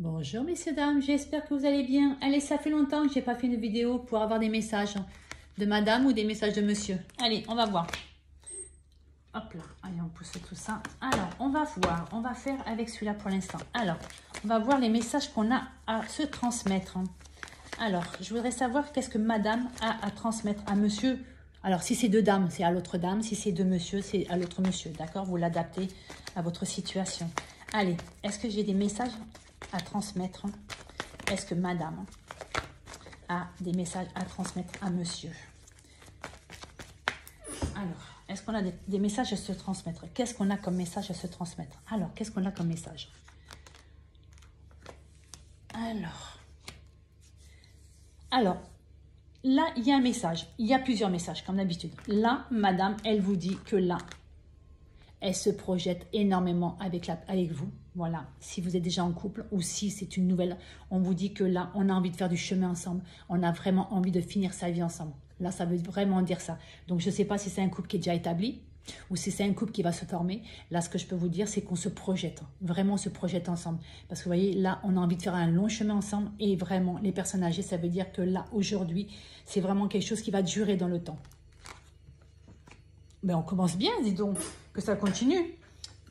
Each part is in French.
Bonjour messieurs, dames, j'espère que vous allez bien. Allez, ça fait longtemps que j'ai pas fait une vidéo pour avoir des messages de madame ou des messages de monsieur. Allez, on va voir. Hop là, allez, on pousse tout ça. Alors, on va voir, on va faire avec celui-là pour l'instant. Alors, on va voir les messages qu'on a à se transmettre. Alors, je voudrais savoir qu'est-ce que madame a à transmettre à monsieur. Alors, si c'est deux dames, c'est à l'autre dame. Si c'est deux monsieur, c'est à l'autre monsieur. D'accord? Vous l'adaptez à votre situation. Allez, est-ce que j'ai des messages à transmettre? Est-ce que madame a des messages à transmettre à monsieur? Alors, est-ce qu'on a des messages à se transmettre? Qu'est-ce qu'on a comme message à se transmettre? Alors, qu'est-ce qu'on a comme message? Alors, là, il y a un message. Il y a plusieurs messages, comme d'habitude. Là, madame, elle vous dit que là, elle se projette énormément avec vous. Voilà, si vous êtes déjà en couple ou si c'est une nouvelle, on vous dit que là, on a envie de faire du chemin ensemble. On a vraiment envie de finir sa vie ensemble. Là, ça veut vraiment dire ça. Donc, je ne sais pas si c'est un couple qui est déjà établi ou si c'est un couple qui va se former. Là, ce que je peux vous dire, c'est qu'on se projette. Vraiment, on se projette ensemble. Parce que vous voyez, là, on a envie de faire un long chemin ensemble. Et vraiment, les personnes âgées, ça veut dire que là, aujourd'hui, c'est vraiment quelque chose qui va durer dans le temps. Mais on commence bien, dis donc, que ça continue.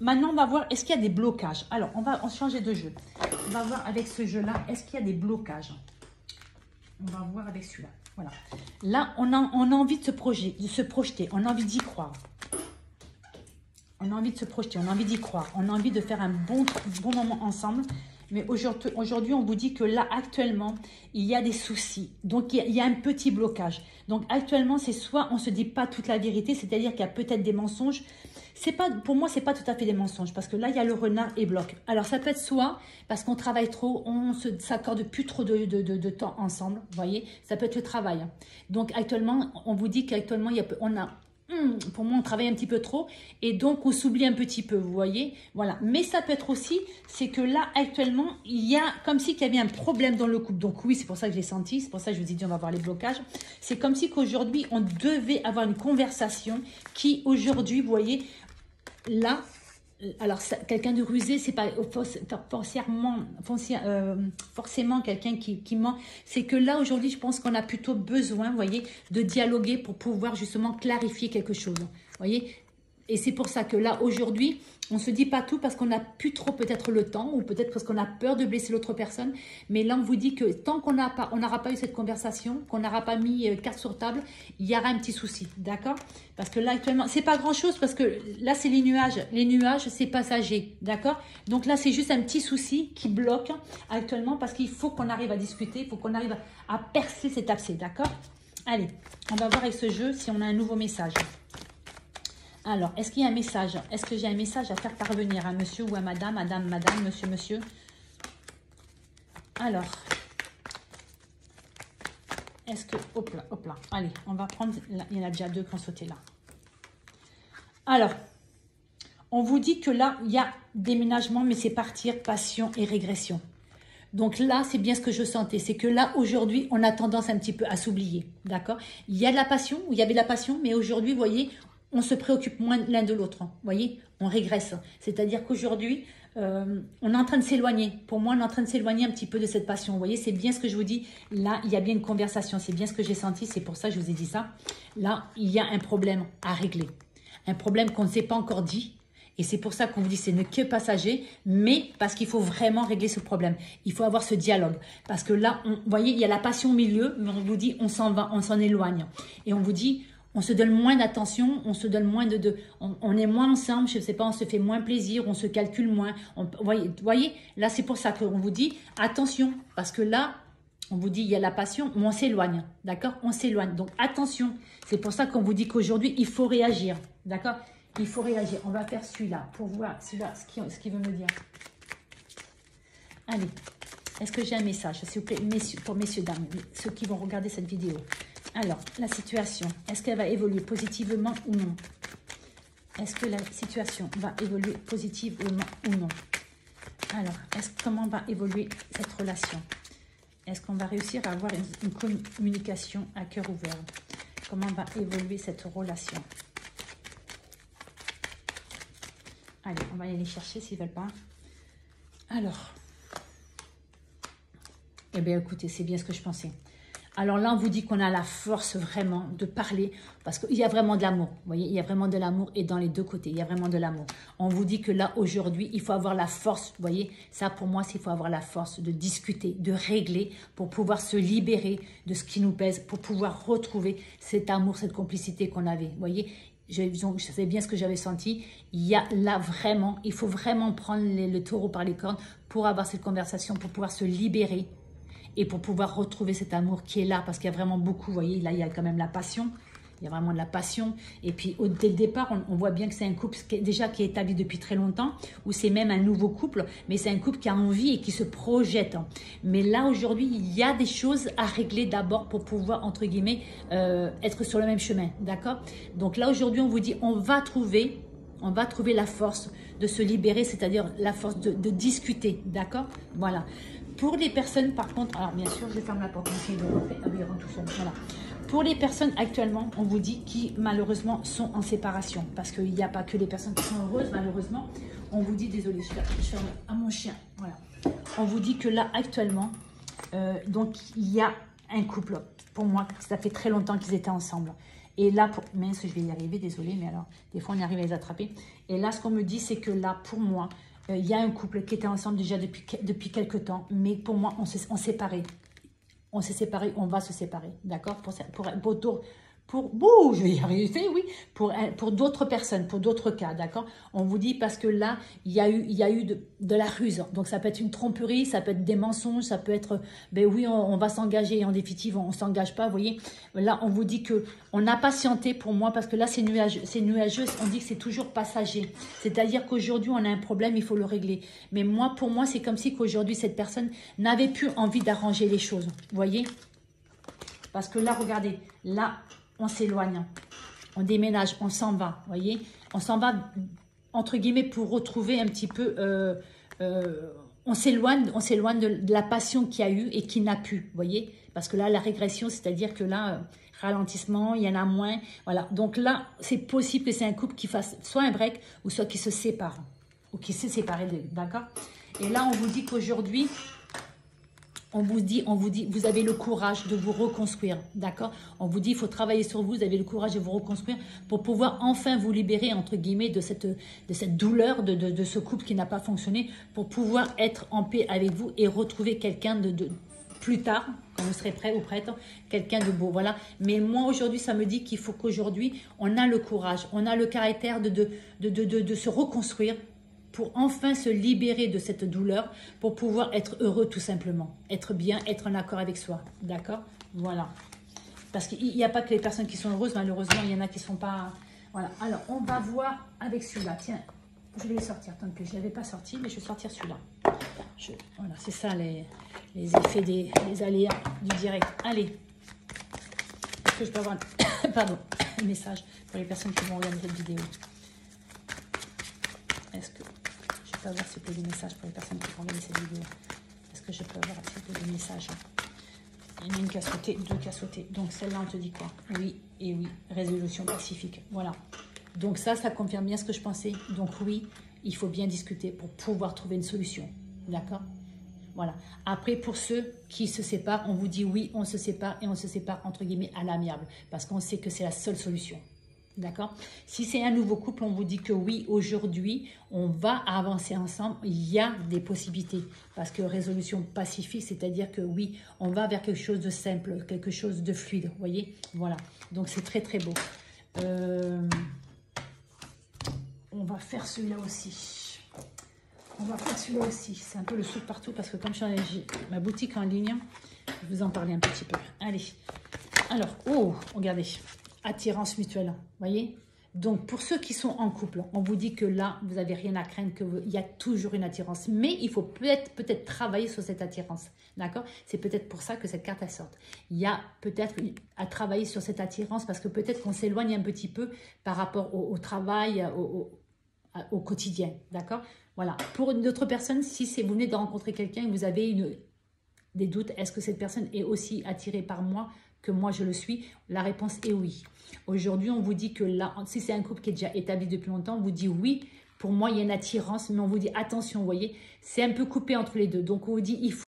Maintenant, on va voir, est-ce qu'il y a des blocages? Alors, on va changer de jeu. On va voir avec ce jeu-là, est-ce qu'il y a des blocages? On va voir avec celui-là. Voilà. Là, on a envie de se projeter. On a envie d'y croire. On a envie de se projeter, on a envie d'y croire. On a envie de faire un bon moment ensemble. Mais aujourd'hui, on vous dit que là, actuellement, il y a des soucis. Donc, il y a un petit blocage. Donc, actuellement, c'est soit on ne se dit pas toute la vérité, c'est-à-dire qu'il y a peut-être des mensonges. Pour moi, ce n'est pas tout à fait des mensonges parce que là, il y a le renard et bloc. Alors, ça peut être soit parce qu'on travaille trop, on ne s'accorde plus trop de temps ensemble, vous voyez. Ça peut être le travail. Donc, actuellement, on vous dit qu'actuellement, pour moi, on travaille un petit peu trop et donc on s'oublie un petit peu, vous voyez. Voilà. Mais ça peut être aussi, c'est que là, actuellement, il y a comme si qu'il y avait un problème dans le couple. Donc oui, c'est pour ça que je l'ai senti, c'est pour ça que je vous ai dit on va voir les blocages. C'est comme si qu'aujourd'hui, on devait avoir une conversation qui, aujourd'hui, vous voyez, là, alors quelqu'un de rusé, c'est pas forcément quelqu'un qui ment. C'est que là, aujourd'hui, je pense qu'on a plutôt besoin, vous voyez, de dialoguer pour pouvoir justement clarifier quelque chose. Vous voyez. Et c'est pour ça que là, aujourd'hui, on ne se dit pas tout parce qu'on n'a plus trop peut-être le temps ou peut-être parce qu'on a peur de blesser l'autre personne. Mais là, on vous dit que tant qu'on n'aura pas eu cette conversation, qu'on n'aura pas mis carte sur table, il y aura un petit souci, d'accord? Parce que là, actuellement, c'est pas grand-chose parce que là, c'est les nuages. Les nuages, c'est passager, d'accord? Donc là, c'est juste un petit souci qui bloque actuellement parce qu'il faut qu'on arrive à discuter, il faut qu'on arrive à percer cet abcès, d'accord? Allez, on va voir avec ce jeu si on a un nouveau message. Alors, est-ce qu'il y a un message? Est-ce que j'ai un message à faire parvenir à monsieur ou à madame, madame, madame, monsieur, monsieur? Alors, est-ce que... Hop là. Allez, on va prendre... Là, il y en a déjà deux qui ont sauté là. Alors, on vous dit que là, il y a déménagement, mais c'est partir, passion et régression. Donc là, c'est bien ce que je sentais. C'est que là, aujourd'hui, on a tendance un petit peu à s'oublier. D'accord? Il y a de la passion, ou il y avait de la passion, mais aujourd'hui, vous voyez... on se préoccupe moins l'un de l'autre. Vous voyez, on régresse. C'est-à-dire qu'aujourd'hui, on est en train de s'éloigner. Pour moi, on est en train de s'éloigner un petit peu de cette passion. Vous voyez, c'est bien ce que je vous dis. Là, il y a bien une conversation. C'est bien ce que j'ai senti. C'est pour ça que je vous ai dit ça. Là, il y a un problème à régler. Un problème qu'on ne s'est pas encore dit. Et c'est pour ça qu'on vous dit que c'est que passager, mais parce qu'il faut vraiment régler ce problème. Il faut avoir ce dialogue. Parce que là, vous voyez, il y a la passion au milieu, mais on vous dit, on s'en va, on s'en éloigne. Et on vous dit... on se donne moins d'attention, on se donne moins on est moins ensemble, je ne sais pas, on se fait moins plaisir, on se calcule moins. Vous voyez, là c'est pour ça qu'on vous dit attention, parce que là, on vous dit il y a la passion, mais on s'éloigne, d'accord? On s'éloigne, donc attention. C'est pour ça qu'on vous dit qu'aujourd'hui, il faut réagir, d'accord? Il faut réagir. On va faire celui-là pour voir ce qu'il veut me dire. Allez, est-ce que j'ai un message, s'il vous plaît, messieurs, pour messieurs, dames, ceux qui vont regarder cette vidéo? Alors, la situation, est-ce qu'elle va évoluer positivement ou non? Est-ce que la situation va évoluer positivement ou non? Alors, comment va évoluer cette relation? Est-ce qu'on va réussir à avoir une communication à cœur ouvert? Comment va évoluer cette relation? Allez, on va aller les chercher s'ils ne veulent pas. Alors, Eh bien, écoutez, c'est bien ce que je pensais. Alors là, on vous dit qu'on a la force vraiment de parler parce qu'il y a vraiment de l'amour. Vous voyez, il y a vraiment de l'amour et dans les deux côtés, il y a vraiment de l'amour. On vous dit que là, aujourd'hui, il faut avoir la force. Vous voyez, ça pour moi, c'est qu'il faut avoir la force de discuter, de régler pour pouvoir se libérer de ce qui nous pèse, pour pouvoir retrouver cet amour, cette complicité qu'on avait. Vous voyez, je sais bien ce que j'avais senti. Il y a là vraiment, il faut vraiment prendre le taureau par les cornes pour avoir cette conversation, pour pouvoir se libérer. Et pour pouvoir retrouver cet amour qui est là, parce qu'il y a vraiment beaucoup, vous voyez, là, il y a quand même la passion. Il y a vraiment de la passion. Et puis, dès le départ, on voit bien que c'est un couple qui est établi depuis très longtemps, ou c'est même un nouveau couple, mais c'est un couple qui a envie et qui se projette. Mais là, aujourd'hui, il y a des choses à régler d'abord pour pouvoir, entre guillemets, être sur le même chemin, d'accord? Donc là, aujourd'hui, on vous dit, on va trouver la force de se libérer, c'est-à-dire la force de discuter, d'accord? Voilà. Pour les personnes, par contre, alors bien sûr, je ferme la porte, il rentre tout seul, voilà. Pour les personnes actuellement, on vous dit qui malheureusement sont en séparation, parce qu'il n'y a pas que les personnes qui sont heureuses, malheureusement. On vous dit, désolé, je ferme à mon chien, voilà. On vous dit que là, actuellement, donc il y a un couple, pour moi, ça fait très longtemps qu'ils étaient ensemble. Et là, mince, je vais y arriver, désolé, mais alors, des fois, on arrive à les attraper. Et là, ce qu'on me dit, c'est que là, pour moi, il y a un couple qui était ensemble déjà depuis quelques temps, mais pour moi, on s'est séparés. On s'est séparés, on va se séparer, d'accord? Je vais y arriver, oui, pour d'autres personnes, pour d'autres cas, d'accord? On vous dit parce que là, il y a eu de la ruse. Donc, ça peut être une tromperie, ça peut être des mensonges, ça peut être, ben oui, on va s'engager et en définitive, on ne s'engage pas, vous voyez? Là, on vous dit qu'on a patienté pour moi parce que là, c'est nuageux, on dit que c'est toujours passager. C'est-à-dire qu'aujourd'hui, on a un problème, il faut le régler. Mais moi, pour moi, c'est comme si qu'aujourd'hui, cette personne n'avait plus envie d'arranger les choses, vous voyez? Parce que là, regardez, là, on s'éloigne, on déménage, on s'en va, voyez, on s'en va entre guillemets pour retrouver un petit peu, on s'éloigne de la passion qu'il y a eu et qui n'a pu, voyez, parce que là la régression, c'est-à-dire que là ralentissement, il y en a moins, voilà, donc là c'est possible que c'est un couple qui fasse soit un break ou soit qui se sépare ou qui s'est séparé, d'accord. Et là on vous dit qu'aujourd'hui on vous dit, vous avez le courage de vous reconstruire, d'accord? On vous dit, il faut travailler sur vous, vous avez le courage de vous reconstruire pour pouvoir enfin vous libérer, entre guillemets, de cette douleur de ce couple qui n'a pas fonctionné, pour pouvoir être en paix avec vous et retrouver quelqu'un de plus tard, quand vous serez prêt ou prête, quelqu'un de beau, voilà. Mais moi, aujourd'hui, ça me dit qu'il faut qu'aujourd'hui, on a le courage, on a le caractère de se reconstruire, pour enfin se libérer de cette douleur, pour pouvoir être heureux tout simplement. Être bien, être en accord avec soi. D'accord? Voilà. Parce qu'il n'y a pas que les personnes qui sont heureuses, malheureusement, il y en a qui ne sont pas... Voilà. Alors, on va voir avec celui-là. Tiens, je vais le sortir. Tant que je ne l'avais pas sorti, mais je vais sortir celui-là. Voilà, c'est ça les effets des aléas du direct. Allez. Est-ce que je peux avoir pardon, un message pour les personnes qui vont regarder cette vidéo? Est-ce que je peux avoir s'il vous plaît des messages pour les personnes qui vont regarder cette vidéo? Est-ce que je peux avoir s'il vous plaît des messages? Il y en a une qui a sauté, deux qui a sauté. Donc celle-là, on te dit quoi? Oui et oui. Résolution pacifique. Voilà. Donc ça confirme bien ce que je pensais. Donc oui, il faut bien discuter pour pouvoir trouver une solution. D'accord? Voilà. Après, pour ceux qui se séparent, on vous dit oui, on se sépare et on se sépare entre guillemets à l'amiable. Parce qu'on sait que c'est la seule solution. D'accord? Si c'est un nouveau couple, on vous dit que oui, aujourd'hui, on va avancer ensemble. Il y a des possibilités. Parce que résolution pacifique, c'est-à-dire que oui, on va vers quelque chose de simple, quelque chose de fluide. Vous voyez? Voilà. Donc, c'est très, très beau. On va faire celui-là aussi. On va faire celui-là aussi. C'est un peu le souffle partout parce que comme j'ai ma boutique en ligne, je vais vous en parler un petit peu. Allez. Alors, oh, regardez. Attirance mutuelle, voyez? Donc, pour ceux qui sont en couple, on vous dit que là, vous n'avez rien à craindre, qu'il y a toujours une attirance. Mais il faut peut-être travailler sur cette attirance, d'accord? C'est peut-être pour ça que cette carte, elle sort. Il y a peut-être à travailler sur cette attirance parce que peut-être qu'on s'éloigne un petit peu par rapport au travail, au quotidien, d'accord? Voilà. Pour une autre personne, si vous venez de rencontrer quelqu'un et vous avez des doutes, est-ce que cette personne est aussi attirée par moi que moi je le suis? La réponse est oui. Aujourd'hui, on vous dit que là, si c'est un couple qui est déjà établi depuis longtemps, on vous dit oui. Pour moi, il y a une attirance, mais on vous dit attention, vous voyez, c'est un peu coupé entre les deux. Donc, on vous dit il faut